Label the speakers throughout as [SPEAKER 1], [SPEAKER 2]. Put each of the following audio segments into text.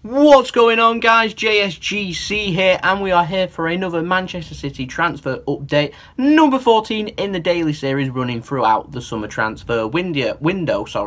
[SPEAKER 1] What's going on, guys? JSGC here, and we are here for another Manchester City transfer update, number 14 in the daily series running throughout the summer transfer window. So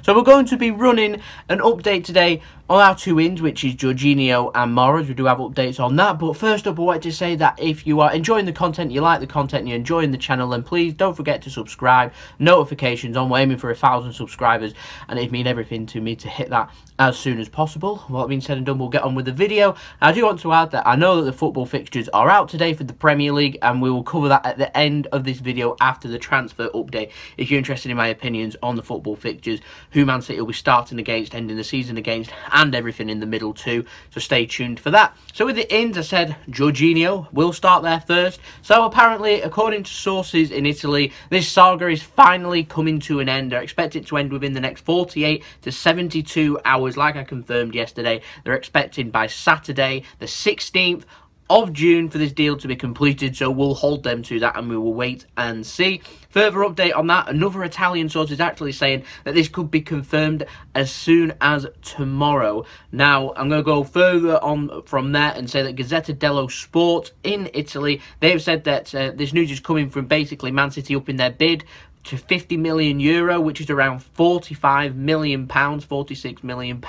[SPEAKER 1] we're going to be running an update today on our two ins, which is Jorginho and Mahrez. We do have updates on that, but first up I wanted to say that if you are enjoying the content, you like the content, you're enjoying the channel, then please don't forget to subscribe, notifications on. We're aiming for 1,000 subscribers, and it'd mean everything to me to hit that as soon as possible. Well, that being said and done, we'll get on with the video. I do want to add that I know that the football fixtures are out today for the Premier League, and we will cover that at the end of this video after the transfer update. If you're interested in my opinions on the football fixtures, who Man City will be starting against, ending the season against, and everything in the middle too, so stay tuned for that. So with the ins, I said Jorginho will start there first. So apparently, according to sources in Italy, this saga is finally coming to an end. They're expected to end within the next 48 to 72 hours, like I confirmed yesterday. They're expecting by Saturday, the 16th of June, for this deal to be completed, so we'll hold them to that and we will wait and see. Further update on that, another Italian source is actually saying that this could be confirmed as soon as tomorrow. Now, I'm going to go further on from there and say that Gazzetta dello Sport in Italy, they've said that this news is coming from basically Man City upping their bid to €50 million, which is around £45 million, £46 million.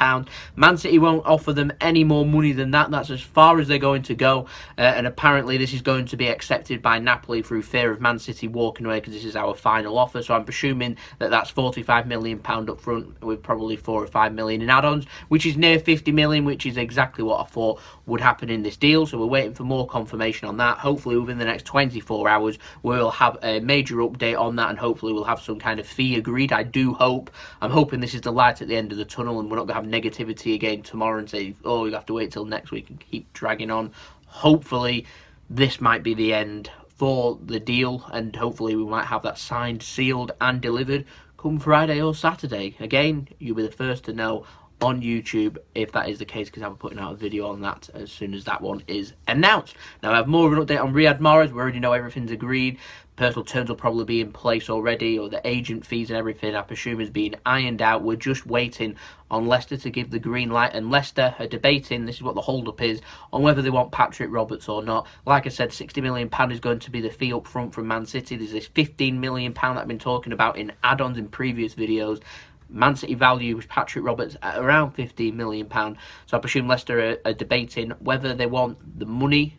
[SPEAKER 1] Man City won't offer them any more money than that. That's as far as they're going to go, and apparently this is going to be accepted by Napoli through fear of Man City walking away, because this is our final offer. So I'm presuming that that's £45 million up front with probably 4 or 5 million in add-ons, which is near 50 million, which is exactly what I thought would happen in this deal. So we're waiting for more confirmation on that. Hopefully within the next 24 hours we'll have a major update on that, and hopefully we'll have some kind of fee agreed. I do hope. I'm hoping this is the light at the end of the tunnel, and we're not going to have negativity again tomorrow and say, oh, you have to wait till next week and keep dragging on. Hopefully this might be the end for the deal, and hopefully we might have that signed, sealed and delivered come Friday or Saturday. Again, you'll be the first to know on YouTube if that is the case, because I'll be putting out a video on that as soon as that one is announced. Now I have more of an update on Riyad Mahrez. We already know everything's agreed. Personal terms will probably be in place already, or the agent fees and everything I presume is being ironed out. We're just waiting on Leicester to give the green light, and Leicester are debating, this is what the hold-up is, on whether they want Patrick Roberts or not. Like I said, £60 million is going to be the fee up front from Man City. There's this £15 million that I've been talking about in add-ons in previous videos. Man City values Patrick Roberts at around £15 million. So I presume Leicester are debating whether they want the money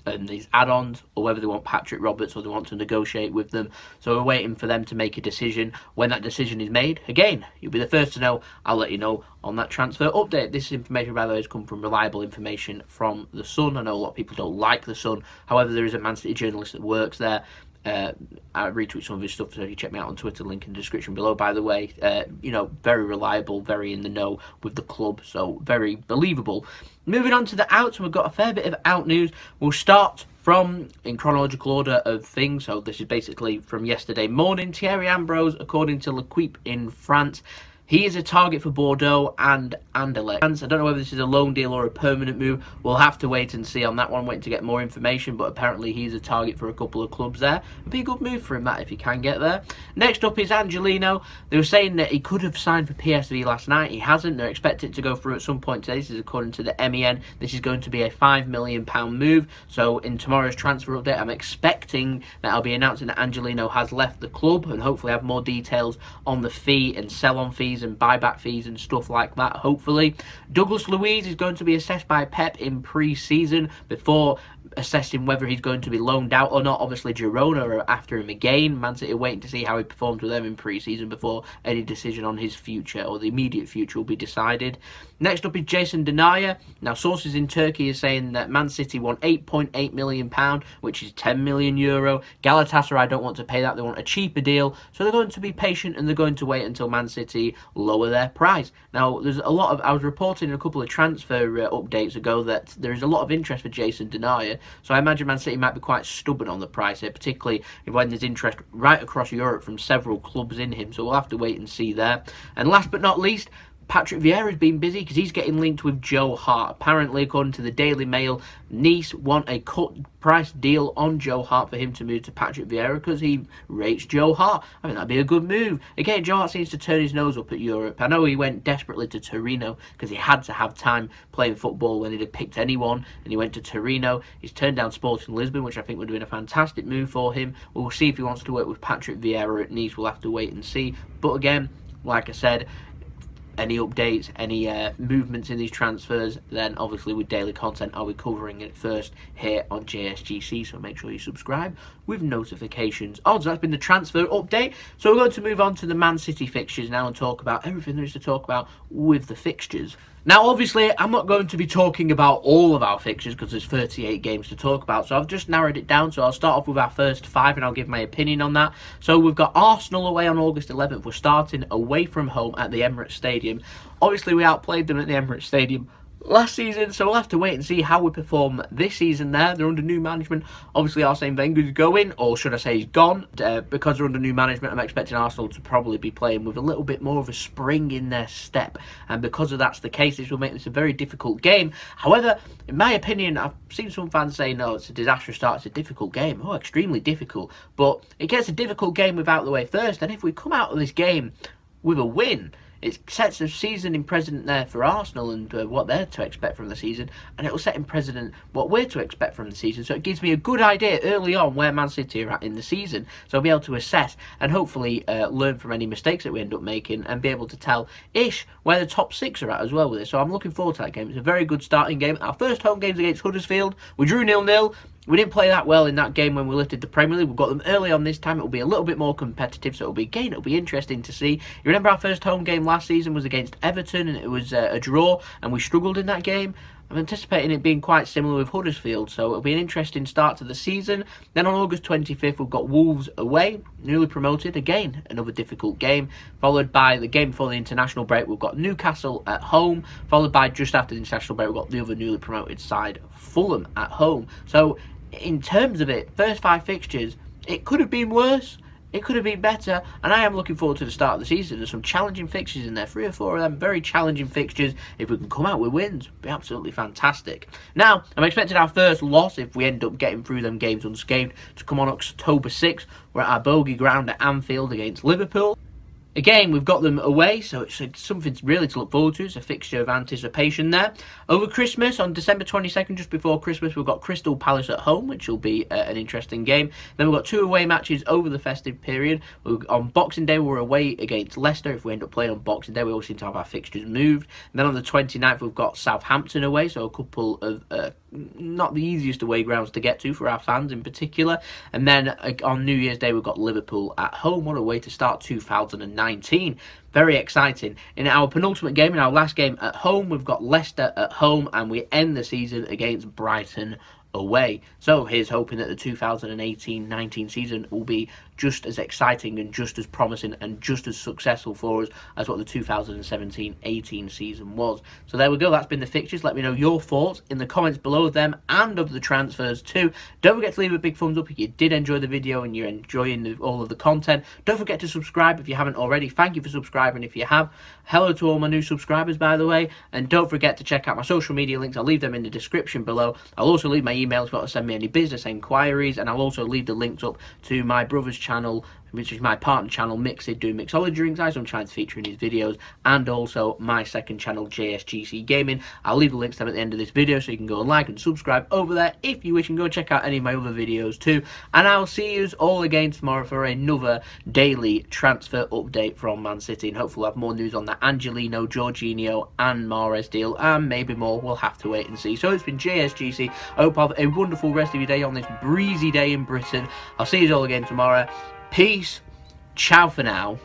[SPEAKER 1] and these add-ons, or whether they want Patrick Roberts, or they want to negotiate with them. So we're waiting for them to make a decision. When that decision is made, again, you'll be the first to know. I'll let you know on that transfer update. This information, by the way, has come from reliable information from The Sun. I know a lot of people don't like The Sun. However, there is a Man City journalist that works there. I retweet some of his stuff, so if you check me out on Twitter, link in the description below, by the way. You know, very reliable, very in the know with the club, so very believable. Moving on to the outs, we've got a fair bit of out news. We'll start from, in chronological order of things, so this is basically from yesterday morning. Thierry Ambrose, according to L'Equipe in France, he is a target for Bordeaux and Anderlecht. I don't know whether this is a loan deal or a permanent move. We'll have to wait and see on that one, waiting to get more information, but apparently he's a target for a couple of clubs there. It'd be a good move for him, that, if he can get there. Next up is Angelino. They were saying that he could have signed for PSV last night. He hasn't. They're expected to go through at some point today. This is according to the MEN. This is going to be a £5 million move. So in tomorrow's transfer update, I'm expecting that I'll be announcing that Angelino has left the club, and hopefully have more details on the fee and sell-on fees and buyback fees and stuff like that, hopefully. Douglas Luiz is going to be assessed by Pep in pre-season before assessing whether he's going to be loaned out or not. Obviously Girona are after him again. Man City are waiting to see how he performs with them in pre-season before any decision on his future, or the immediate future, will be decided. Next up is Jason Denayer. Now sources in Turkey are saying that Man City want £8.8 million, which is €10 million. Galatasaray don't want to pay that. They want a cheaper deal, so they're going to be patient and they're going to wait until Man City lower their price. Now there's a lot of, I was reporting a couple of transfer updates ago that there is a lot of interest for Jason Denayer, so I imagine Man City might be quite stubborn on the price here, particularly when there's interest right across Europe from several clubs in him, so we'll have to wait and see there. And last but not least, Patrick Vieira's been busy because he's getting linked with Joe Hart. Apparently, according to the Daily Mail, Nice want a cut price deal on Joe Hart for him to move to Patrick Vieira because he rates Joe Hart. I mean, that'd be a good move. Again, Joe Hart seems to turn his nose up at Europe. I know he went desperately to Torino because he had to have time playing football when he'd have picked anyone, and he went to Torino. He's turned down Sporting Lisbon, which I think would have been a fantastic move for him. We'll see if he wants to work with Patrick Vieira at Nice. We'll have to wait and see. But again, like I said, any updates, any movements in these transfers, then obviously with daily content I'll be covering it first here on JSGC, so make sure you subscribe with notifications on. So that's been the transfer update. So we're going to move on to the Man City fixtures now and talk about everything there is to talk about with the fixtures. Now, obviously, I'm not going to be talking about all of our fixtures because there's 38 games to talk about, so I've just narrowed it down. So I'll start off with our first 5 and I'll give my opinion on that. So we've got Arsenal away on August 11th. We're starting away from home at the Emirates Stadium. Obviously, we outplayed them at the Emirates Stadium last season, so we'll have to wait and see how we perform this season there. They're under new management. Obviously, Arsene Wenger's going, or should I say he's gone. Because they're under new management, I'm expecting Arsenal to probably be playing with a little bit more of a spring in their step, and because of that's the case, this will make this a very difficult game. However, in my opinion, I've seen some fans say, no, it's a disastrous start, it's a difficult game. Oh, extremely difficult, but it gets a difficult game without the way first, and if we come out of this game with a win, it sets a season in precedent there for Arsenal and what they're to expect from the season, and it will set in precedent what we're to expect from the season. So it gives me a good idea early on where Man City are at in the season, so I'll be able to assess and hopefully learn from any mistakes that we end up making and be able to tell-ish where the top 6 are at as well with it. So I'm looking forward to that game. It's a very good starting game. Our first home game's against Huddersfield. We drew 0-0. We didn't play that well in that game when we lifted the Premier League. We've got them early on this time. It'll be a little bit more competitive, so it'll be interesting to see. You remember our first home game last season was against Everton, and it was a draw, and we struggled in that game. I'm anticipating it being quite similar with Huddersfield, so it'll be an interesting start to the season. Then on August 25th, we've got Wolves away, newly promoted. Again, another difficult game, followed by the game before the international break. We've got Newcastle at home, followed by just after the international break, we've got the other newly promoted side, Fulham, at home. So in terms of it, first 5 fixtures, it could have been worse. It could have been better, and I am looking forward to the start of the season. There's some challenging fixtures in there, 3 or 4 of them, very challenging fixtures. If we can come out with wins, it'd be absolutely fantastic. Now, I'm expecting our first loss, if we end up getting through them games unscathed, to come on October 6th. We're at our bogey ground at Anfield against Liverpool. Again, we've got them away, so it's something really to look forward to. It's a fixture of anticipation there. Over Christmas, on December 22nd, just before Christmas, we've got Crystal Palace at home, which will be an interesting game. Then we've got 2 away matches over the festive period. On Boxing Day, we're away against Leicester. If we end up playing on Boxing Day, we always seem to have our fixtures moved. And then on the 29th, we've got Southampton away, so a couple of not the easiest away grounds to get to for our fans in particular. And then on New Year's Day, we've got Liverpool at home. What a way to start 2019. Very exciting. In our penultimate game, in our last game at home, we've got Leicester at home, and we end the season against Brighton away. So here's hoping that the 2018-19 season will be just as exciting and just as promising and just as successful for us as what the 2017-18 season was. So there we go, that's been the fixtures. Let me know your thoughts in the comments below them and of the transfers too. Don't forget to leave a big thumbs up if you did enjoy the video and you're enjoying all of the content. Don't forget to subscribe if you haven't already. Thank you for subscribing if you have. Hello to all my new subscribers, by the way, and don't forget to check out my social media links. I'll leave them in the description below. I'll also leave my email if you want to send me any business enquiries, and I'll also leave the links up to my brother's channel, which is my partner channel, Mixed, doing mixology drinks, as I'm trying to feature in his videos, and also my second channel, JSGC Gaming. I'll leave the links to them at the end of this video, so you can go and like and subscribe over there if you wish, and go check out any of my other videos too. And I'll see you all again tomorrow for another daily transfer update from Man City, and hopefully we'll have more news on that Angelino, Jorginho and Mahrez deal, and maybe more. We'll have to wait and see. So it's been JSGC. I hope you have a wonderful rest of your day on this breezy day in Britain. I'll see you all again tomorrow. Peace. Ciao for now.